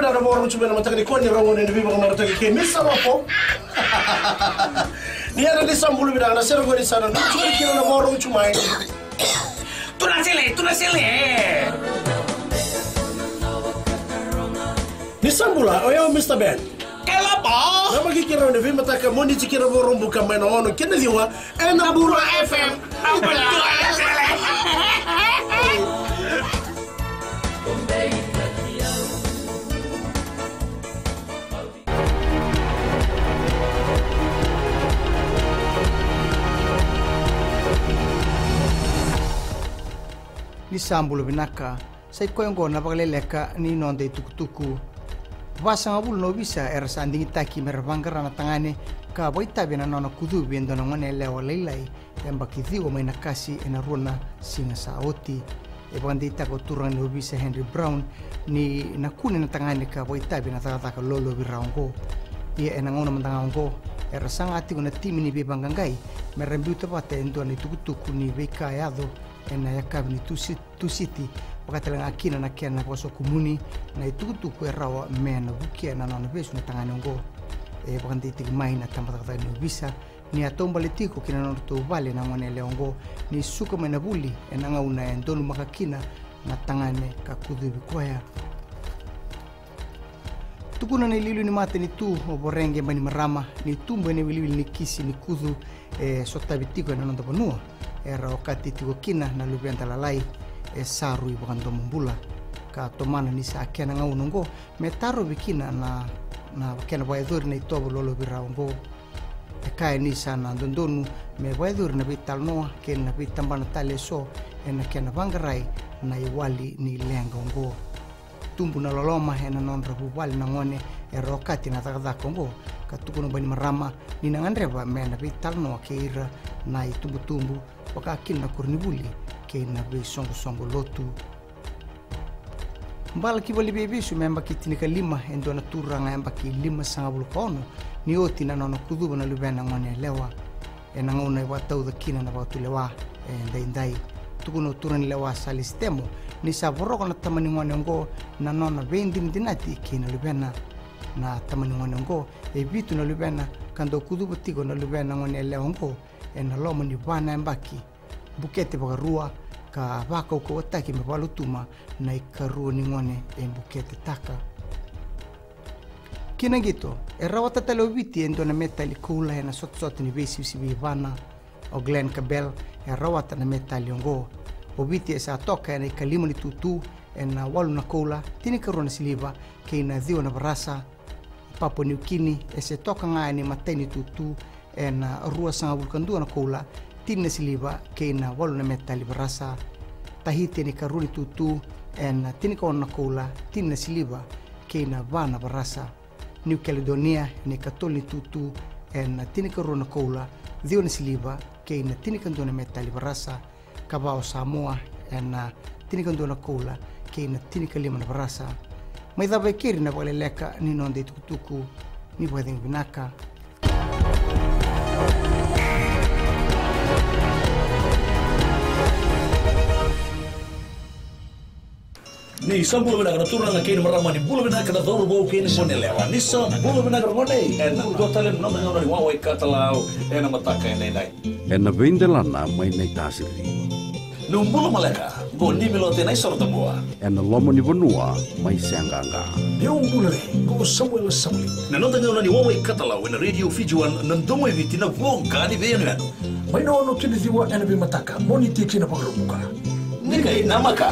beda na moro chumena mataka ni koni rongo ni bibi kama mataka ke misa wapo ni ada di sambulu beda na sero gori sana churi kilo na moro chumai tunasele ni sambula oyo Mr. Ben kelapa nama kikira ni bibi mataka moni chikira moro mbuka mena ono kena liwa ena buru FM abala ni sambulu binaka sai koyongo na bagaleleka ni nonde tukutuku basanga bulu no bisa era sandingi taki merbangara na tangane ka boita bina nona kudu biendo na ngone lewa leilai yamba kithigo maina kasi ena runa singa saoti e bandita ko turang no bisa Henry Brown ni nakune na tangane ka boita bina taka lolo biraongo ia ena ngona mantangaongo era sanga ati kuna timi ni bebangangai merembiu tapate endo ni tukutuku ni beka yado ena yakabni tu city wakatala akina na kena kwa sokumuni na itukutuku erawa mena bukia na nona besu na tangane ngo e bakanditi mai na tambataka ni bisa ni atomba letiko kina nona to vale na ngone leongo ni suka mena buli ena ngauna endolu makakina na tangane kakudu bikwaya tukuna ni lilu ni mate ni tu oborenge mani marama ni tumbo ni wiliwili ni kisi ni kudu sota bitiko na nona bonua era wakati tiko kina na lubianta lalai saru i bakando mumbula ka tomana ni sa kena ngaunongo metaro bikina na kena baedur na itobo lolo biraongo kai ni sana dondonu me baedur na bital noa ken na bitambana tale so ena kena bangarai na iwali ni lengongo tumbu na loloma ena non rabubali na ngone era wakati na takada kongo katukuno bani marama ni nangandreba me na bital noa keira na itumbu wakakil na kurnibuli ke na be songo lotu mbala ki bali bebe su memba ki tinika lima endo na turanga emba ki lima sangabul kono ni oti na nono kudu na lubena ngone lewa ena ngona wa tau da kina na batu lewa ndai tukuno turan lewa salistemo ni saboroko na tamani ngone ngo na nona vendin dinati kina lubena na tamani ngone ngo e bitu na lubena kando kudu butigo na lubena ngone lewa ngo ena lomo ni bana embaki bukete bagarua ka baka uko wataki mabalutuma na ikarua ni ngone bukete taka kina gito erawata talobiti endo na metali kula na sot ni besi bana o Glen Cabell erawata na metali ngo obiti esa toka na ikalimo ni tutu na walu na kula tini karuna siliba ke na dio na barasa Papua New Guinea ese toka nga ni mateni tutu na rua sanga vulkandu na kula tinna siliba ke na walu na metali barasa Tahiti ni karuni tutu en tini kona kula tinna siliba ke na vana barasa New Caledonia ni katoli tutu en tini karuna kula dio ni siliba ke na tini kandona metali barasa kabao Samoa en tini kandona kula ke na tini kalima na barasa mai da bekiri na wale leka ni nonde tukutuku ni bwedeng binaka ni sambulu binaga turna na kini marama ni bulu binaga na dolu bau kini mone lewa ni sambulu binaga ngone ena gotale no ngona ni wawe katalau ena mataka ena dai ena vendelana mai nei tasiri numbulu maleka go ni milote nai sorta boa ena lomo ni bonua mai sanganga eu bulu go Samuel Samli na no ngona ni wawe katalau ena radio fijuan na ndomo evitina vonga ni venu mai no tini diwa ena be mataka moni tikina pagruka ni kai namaka